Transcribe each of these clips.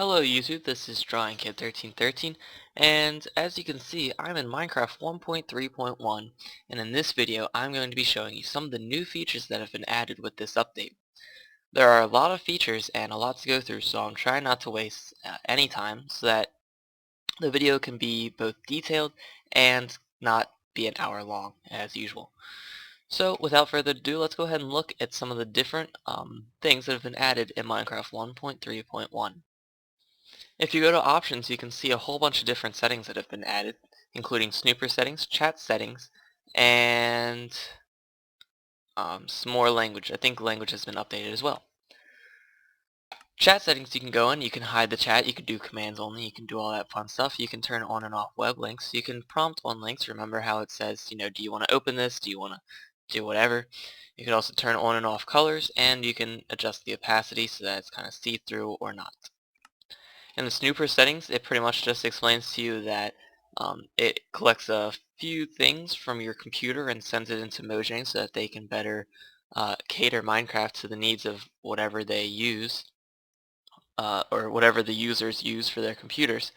Hello YouTube, this is DrawingKid1313, and as you can see, I'm in Minecraft 1.3.1, and in this video I'm going to be showing you some of the new features that have been added with this update. There are a lot of features and a lot to go through, so I'm trying not to waste any time so that the video can be both detailed and not be an hour long as usual. So without further ado, let's go ahead and look at some of the different things that have been added in Minecraft 1.3.1. If you go to options, you can see a whole bunch of different settings that have been added, including snooper settings, chat settings, and some more language. I think language has been updated as well. Chat settings, you can go in, you can hide the chat, you can do commands only, you can do all that fun stuff. You can turn on and off web links, you can prompt on links. Remember how it says, do you want to open this, do you want to do whatever. You can also turn on and off colors, and you can adjust the opacity so that it's kind of see-through or not. In the snooper settings, it pretty much just explains to you that it collects a few things from your computer and sends it into Mojang so that they can better cater Minecraft to the needs of whatever they use or whatever the users use for their computers.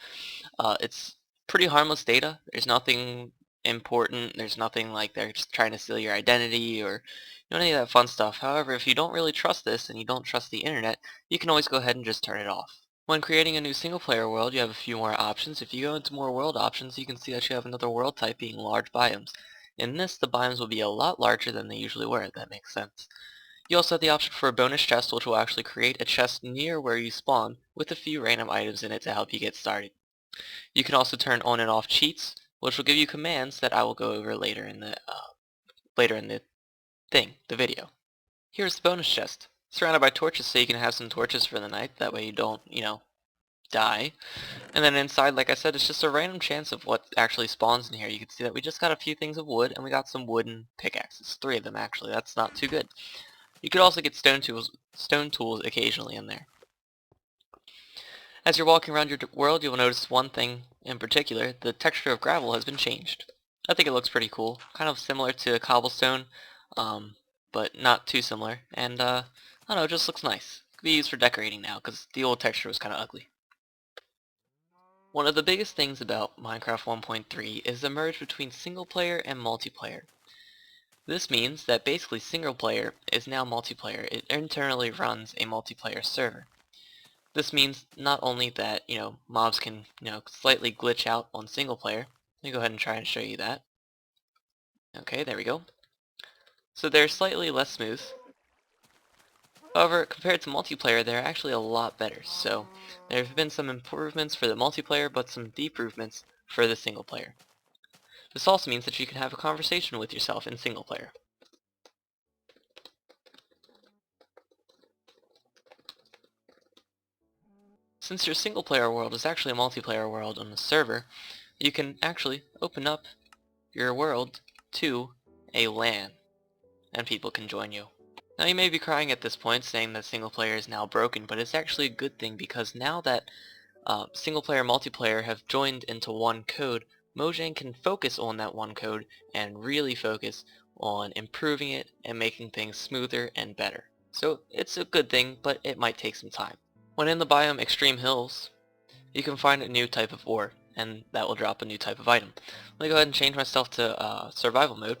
It's pretty harmless data. There's nothing important. There's nothing like they're just trying to steal your identity or any of that fun stuff. However, if you don't really trust this and you don't trust the internet, you can always go ahead and just turn it off. When creating a new single-player world, you have a few more options. If you go into more world options, you can see that you have another world type being large biomes. In this, the biomes will be a lot larger than they usually were, if that makes sense. You also have the option for a bonus chest, which will actually create a chest near where you spawn with a few random items in it to help you get started. You can also turn on and off cheats, which will give you commands that I will go over later in the video. Here's the bonus chest. Surrounded by torches so you can have some torches for the night, that way you don't, die. And then inside, like I said, it's just a random chance of what actually spawns in here. You can see that we just got a few things of wood, and we got some wooden pickaxes. 3 of them actually. That's not too good. You could also get stone tools occasionally in there. As you're walking around your world, you'll notice one thing in particular. The texture of gravel has been changed. I think it looks pretty cool. Kind of similar to cobblestone, but not too similar. And I don't know, it just looks nice. It could be used for decorating now, because the old texture was kind of ugly. One of the biggest things about Minecraft 1.3 is the merge between single player and multiplayer. This means that basically single player is now multiplayer. It internally runs a multiplayer server. This means not only that, mobs can, slightly glitch out on single player. Let me go ahead and try and show you that. Okay, there we go. So they're slightly less smooth. However, compared to multiplayer, they're actually a lot better. So there have been some improvements for the multiplayer, but some deprovements for the single player. This also means that you can have a conversation with yourself in single player. Since your single player world is actually a multiplayer world on the server, you can actually open up your world to a LAN, and people can join you. Now you may be crying at this point saying that single player is now broken, but it's actually a good thing because now that single player and multiplayer have joined into one code, Mojang can focus on that one code and really focus on improving it and making things smoother and better. So it's a good thing, but it might take some time. When in the biome Extreme Hills, you can find a new type of ore, and that will drop a new type of item. Let me go ahead and change myself to survival mode.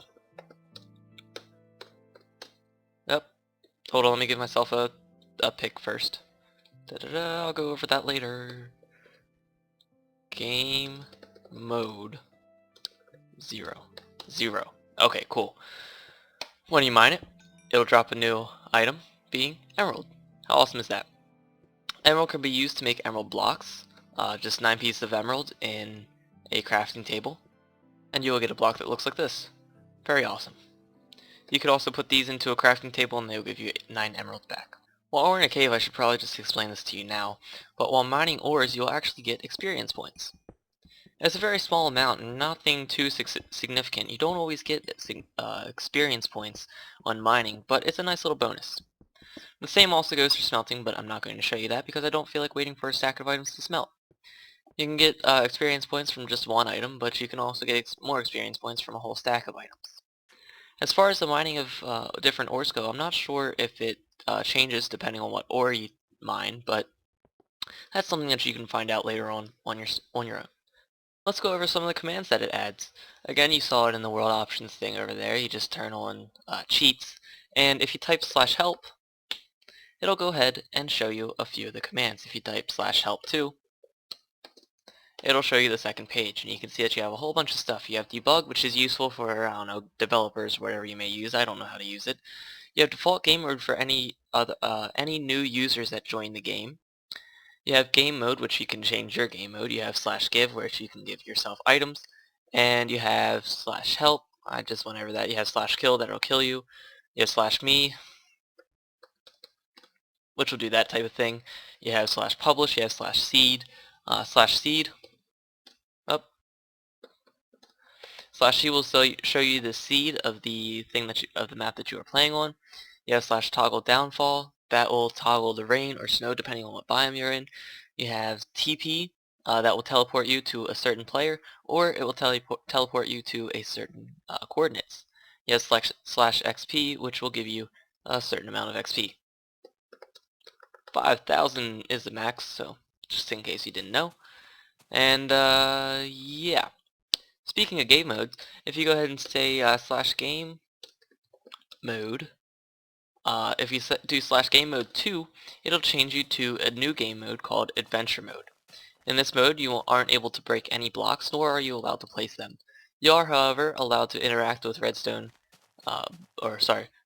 Yep. Hold on, let me give myself a pick first. I'll go over that later. Game mode 0. Okay, cool. When you mine it, it'll drop a new item, being emerald. How awesome is that? Emerald can be used to make emerald blocks. Just 9 pieces of emerald in a crafting table, and you will get a block that looks like this. Very awesome. You could also put these into a crafting table and they will give you 9 emeralds back. While we're in a cave, I should probably just explain this to you now, but while mining ores, you'll actually get experience points. It's a very small amount and nothing too significant. You don't always get experience points on mining, but it's a nice little bonus. The same also goes for smelting, but I'm not going to show you that because I don't feel like waiting for a stack of items to smelt. You can get experience points from just one item, but you can also get more experience points from a whole stack of items. As far as the mining of different ores go, I'm not sure if it changes depending on what ore you mine, but That's something that you can find out later on your own. Let's go over some of the commands that it adds. Again, you saw it in the world options thing over there. You just turn on cheats, and if you type /help, it'll go ahead and show you a few of the commands. If you type /help2, it'll show you the second page, and you can see that you have a whole bunch of stuff. You have debug, which is useful for, I don't know, developers, whatever you may use. I don't know how to use it. You have default game mode for any new users that join the game. You have game mode, which you can change your game mode. You have /give, which you can give yourself items, and you have /help. I just went over that. You have /kill, that'll kill you. You have /me, which will do that type of thing. You have /publish. You have /seed. /seed. Up. /seed will show you the seed of the thing of the map that you are playing on. You have /toggle downfall. That will toggle the rain or snow depending on what biome you're in. You have TP. That will teleport you to a certain player, or it will teleport you to a certain coordinates. You have /XP, which will give you a certain amount of XP. 5,000 is the max, so just in case you didn't know. And yeah. Speaking of game modes, if you go ahead and say /game mode, if you do /game mode 2, it'll change you to a new game mode called adventure mode. In this mode, you aren't able to break any blocks, nor are you allowed to place them. You are, however, allowed to interact with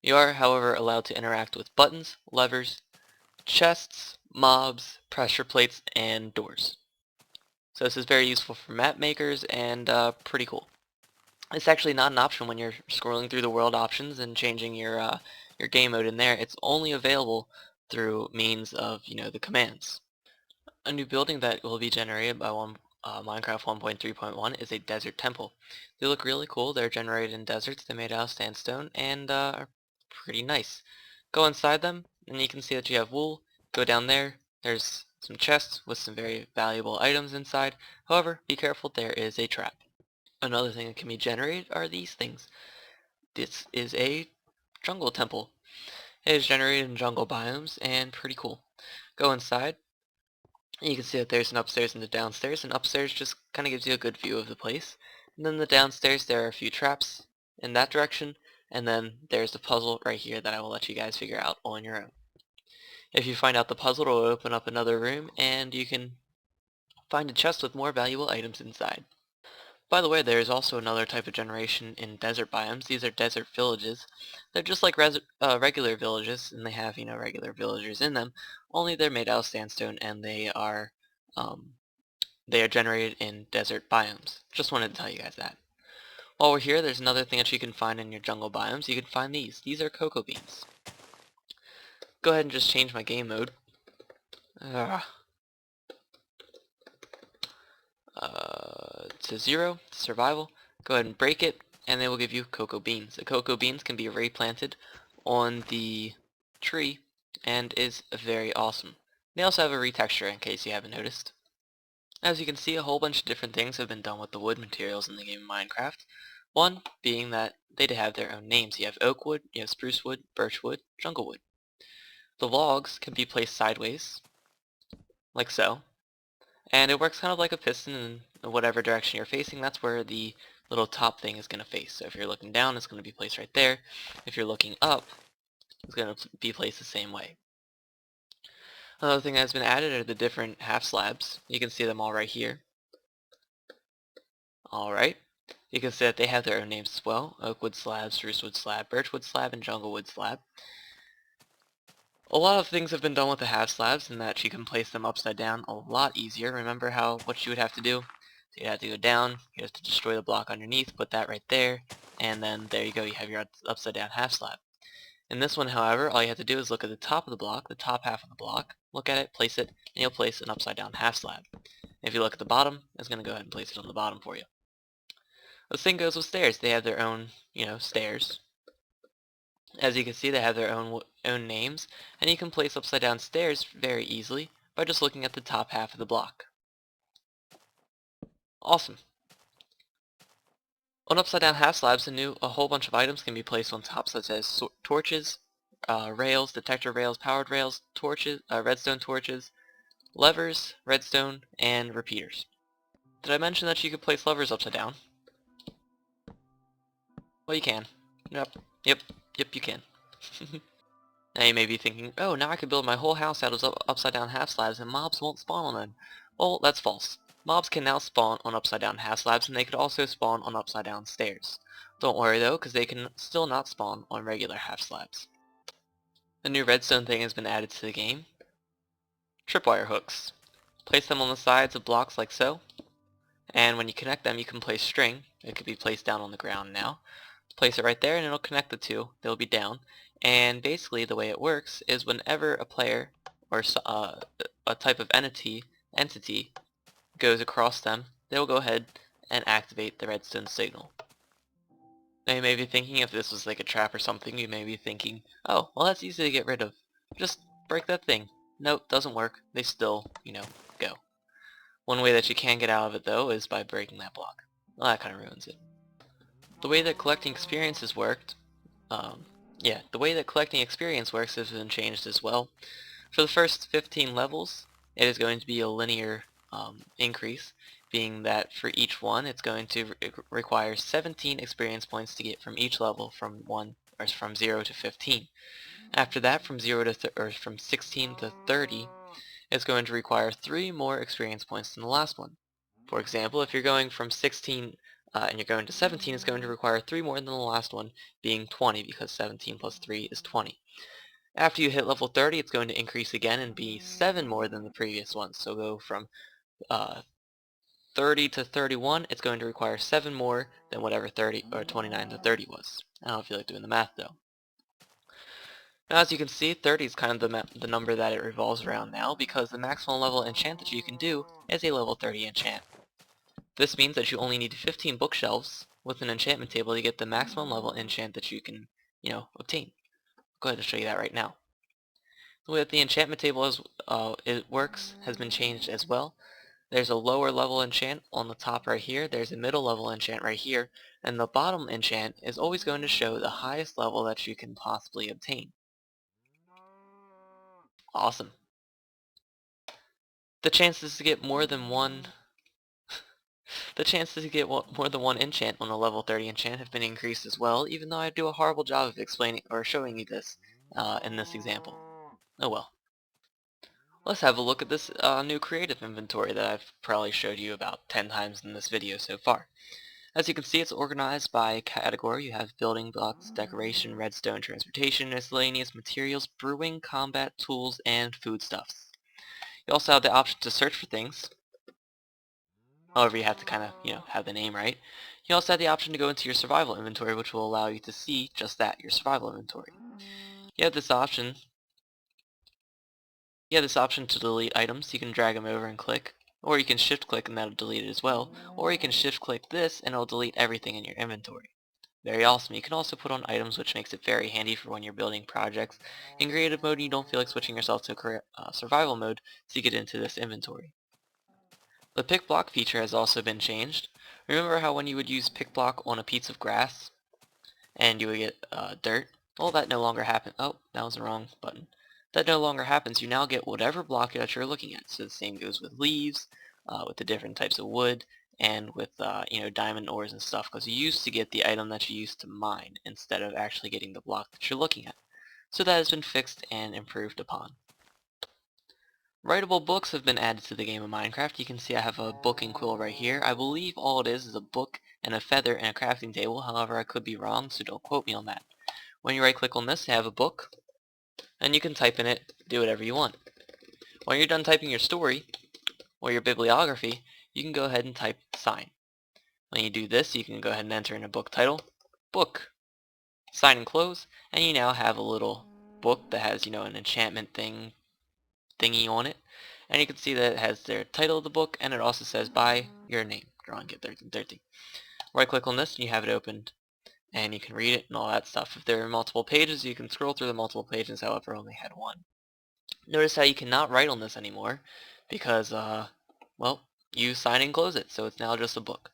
you are, however, allowed to interact with buttons, levers, chests, mobs, pressure plates, and doors. So this is very useful for map makers and pretty cool. It's actually not an option when you're scrolling through the world options and changing your game mode in there. It's only available through means of, the commands. A new building that will be generated by Minecraft 1.3.1 is a desert temple. They look really cool. They're generated in deserts. They're made out of sandstone and are pretty nice. Go inside them and you can see that you have wool. Go down there. There's some chests with some very valuable items inside. However, be careful, there is a trap. Another thing that can be generated are these things. This is a jungle temple. It is generated in jungle biomes and pretty cool. Go inside. You can see that there's an upstairs and a downstairs, and upstairs just kind of gives you a good view of the place. And then the downstairs, there are a few traps in that direction, and then there's the puzzle right here that I will let you guys figure out on your own. If you find out the puzzle, it'll open up another room, and you can find a chest with more valuable items inside. By the way, there is also another type of generation in desert biomes. These are desert villages. They're just like regular villages, and they have, regular villagers in them, only they're made out of sandstone, and they are generated in desert biomes. Just wanted to tell you guys that. While we're here, there's another thing that you can find in your jungle biomes. You can find these. These are cocoa beans. Go ahead and just change my game mode. To 0, survival. Go ahead and break it, and they will give you cocoa beans. The cocoa beans can be replanted on the tree, and is very awesome. They also have a retexture in case you haven't noticed. As you can see, a whole bunch of different things have been done with the wood materials in the game of Minecraft. One being that they have their own names. You have oak wood, you have spruce wood, birch wood, jungle wood. The logs can be placed sideways, like so. And it works kind of like a piston in whatever direction you're facing. That's where the little top thing is going to face. So if you're looking down, it's going to be placed right there. If you're looking up, it's going to be placed the same way. Another thing that's been added are the different half slabs. You can see them all right here. Alright. You can see that they have their own names as well. Oakwood slab, sprucewood slab, birchwood slab, and junglewood slab. A lot of things have been done with the half slabs in that you can place them upside down a lot easier. Remember what you would have to do? So you'd have to go down, you have to destroy the block underneath, put that right there, and then there you go, you have your upside down half slab. In this one, however, all you have to do is look at the top of the block, the top half of the block, look at it, place it, and you'll place an upside down half slab. If you look at the bottom, it's going to go ahead and place it on the bottom for you. The same goes with stairs. They have their own, stairs. As you can see, they have their own names, and you can place upside down stairs very easily by just looking at the top half of the block. Awesome. On upside down half slabs, a whole bunch of items can be placed on top, such as torches, rails, detector rails, powered rails, torches, redstone torches, levers, redstone, and repeaters. Did I mention that you could place levers upside down? Well, you can. Yep, you can. Now you may be thinking, oh, now I could build my whole house out of upside down half slabs and mobs won't spawn on them. Well, that's false. Mobs can now spawn on upside down half slabs, and they could also spawn on upside down stairs. Don't worry though, because they can still not spawn on regular half slabs. A new redstone thing has been added to the game. Tripwire hooks. Place them on the sides of blocks like so, and when you connect them you can place string. It could be placed down on the ground now. Place it right there and it'll connect the two. They'll be down. And basically the way it works is whenever a player or a type of entity goes across them, they'll go ahead and activate the redstone signal. Now you may be thinking, if this was like a trap or something, you may be thinking, oh, well that's easy to get rid of. Just break that thing. Nope, doesn't work. They still, go. One way that you can get out of it though is by breaking that block. Well, that kind of ruins it. The way that collecting experiences worked, the way that collecting experience works has been changed as well. For the first 15 levels, it is going to be a linear increase, being that for each one, it's going to require 17 experience points to get from each level from 0 to 15. After that, from 16 to 30, it's going to require 3 more experience points than the last one. For example, if you're going from 16 and you're going to 17, it's going to require 3 more than the last one, being 20, because 17 plus 3 is 20. After you hit level 30, it's going to increase again and be 7 more than the previous one. So go from 30 to 31, it's going to require 7 more than whatever 30 or 29 to 30 was. I don't feel like doing the math though. Now as you can see, 30 is kind of the number that it revolves around now, because the maximum level enchant that you can do is a level 30 enchant. This means that you only need 15 bookshelves with an enchantment table to get the maximum level enchant that you can, obtain. I'll go ahead and show you that right now. The way that the enchantment table it works has been changed as well. There's a lower level enchant on the top right here, there's a middle level enchant right here, and the bottom enchant is always going to show the highest level that you can possibly obtain. Awesome. The chances to get more than one more than one enchant on a level 30 enchant have been increased as well, even though I do a horrible job of explaining or showing you this in this example. Oh well. Let's have a look at this new creative inventory that I've probably showed you about 10 times in this video so far. As you can see, it's organized by category. You have building blocks, decoration, redstone, transportation, miscellaneous materials, brewing, combat, tools, and foodstuffs. You also have the option to search for things. However, you have to kind of, have the name right. You also have the option to go into your survival inventory, which will allow you to see just that, your survival inventory. You have this option. To delete items. You can drag them over and click, or you can shift click and that'll delete it as well, or you can shift click this and it'll delete everything in your inventory. Very awesome. You can also put on items, which makes it very handy for when you're building projects. In creative mode, you don't feel like switching yourself to survival mode, so you get into this inventory. The pick block feature has also been changed. Remember how when you would use pick block on a piece of grass and you would get dirt? Well, that no longer happens. Oh, that was the wrong button. That no longer happens. You now get whatever block that you're looking at. So the same goes with leaves, with the different types of wood, and with diamond ores and stuff, because you used to get the item that you used to mine instead of actually getting the block that you're looking at. So that has been fixed and improved upon. Writable books have been added to the game of Minecraft. You can see I have a book and quill right here. I believe all it is a book and a feather and a crafting table. However, I could be wrong, so don't quote me on that. When you right click on this, you have a book, and you can type in it, do whatever you want. When you're done typing your story, or your bibliography, you can go ahead and type sign. When you do this, you can go ahead and enter in a book title, book, sign and close, and you now have a little book that has, an enchantment thingy on it. And you can see that it has their title of the book, and it also says by your name, Drawing Kit 1313. Right click on this and you have it opened, and you can read it and all that stuff. If there are multiple pages, you can scroll through the multiple pages, however I only had one. Notice how you cannot write on this anymore, because, you sign and close it, so it's now just a book.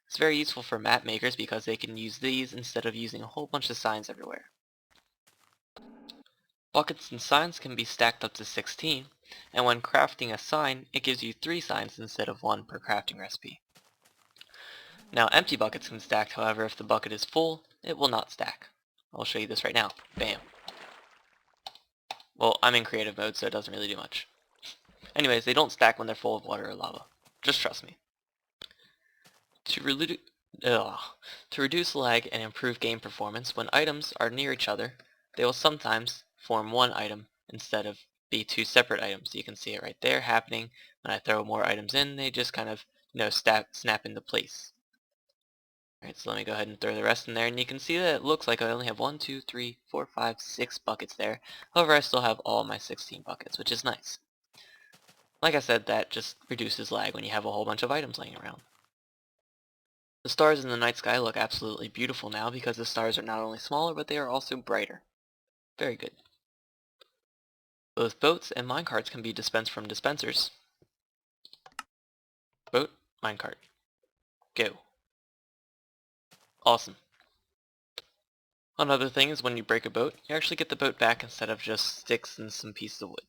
It's very useful for map makers because they can use these instead of using a whole bunch of signs everywhere. Buckets and signs can be stacked up to 16. And when crafting a sign, it gives you 3 signs instead of 1 per crafting recipe. Now empty buckets can stack, however, if the bucket is full, it will not stack. I'll show you this right now. Bam. Well, I'm in creative mode, so it doesn't really do much. Anyways, they don't stack when they're full of water or lava. Just trust me. To, to reduce lag and improve game performance, when items are near each other, they will sometimes form one item instead of be 2 separate items. You can see it right there happening. When I throw more items in, they just kind of, snap into place. Alright, so let me go ahead and throw the rest in there, and you can see that it looks like I only have 1, 2, 3, 4, 5, 6 buckets there. However, I still have all my 16 buckets, which is nice. Like I said, that just reduces lag when you have a whole bunch of items laying around. The stars in the night sky look absolutely beautiful now because the stars are not only smaller, but they are also brighter. Very good. Both boats and minecarts can be dispensed from dispensers. Boat, minecart. Go. Awesome. Another thing is when you break a boat, you actually get the boat back instead of just sticks and some pieces of wood.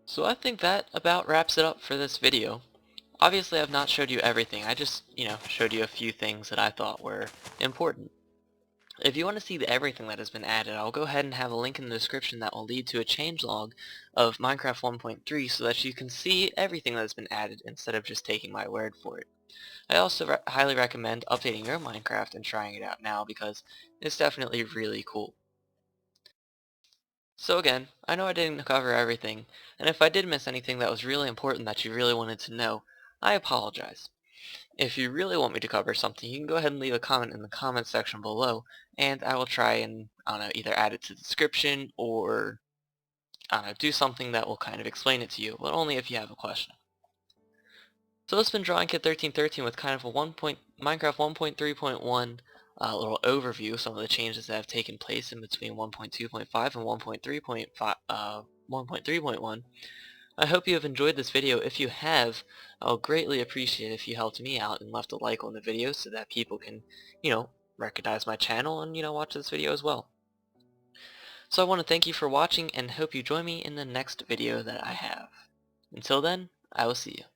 So I think that about wraps it up for this video. Obviously I've not showed you everything, I just, showed you a few things that I thought were important. If you want to see everything that has been added, I'll go ahead and have a link in the description that will lead to a changelog of Minecraft 1.3 so that you can see everything that has been added instead of just taking my word for it. I also highly recommend updating your Minecraft and trying it out now because it's definitely really cool. So again, I know I didn't cover everything, and if I did miss anything that was really important that you really wanted to know, I apologize. If you really want me to cover something, you can go ahead and leave a comment in the comment section below, and I will try and, either add it to the description or, do something that will kind of explain it to you, but only if you have a question. So this has been Drawing Kid 1313 with kind of a Minecraft 1.3.1 little overview of some of the changes that have taken place in between 1.2.5 and 1.3.1. I hope you have enjoyed this video. If you have, I'll greatly appreciate it if you helped me out and left a like on the video so that people can, recognize my channel and, watch this video as well. So I want to thank you for watching and hope you join me in the next video that I have. Until then, I will see you.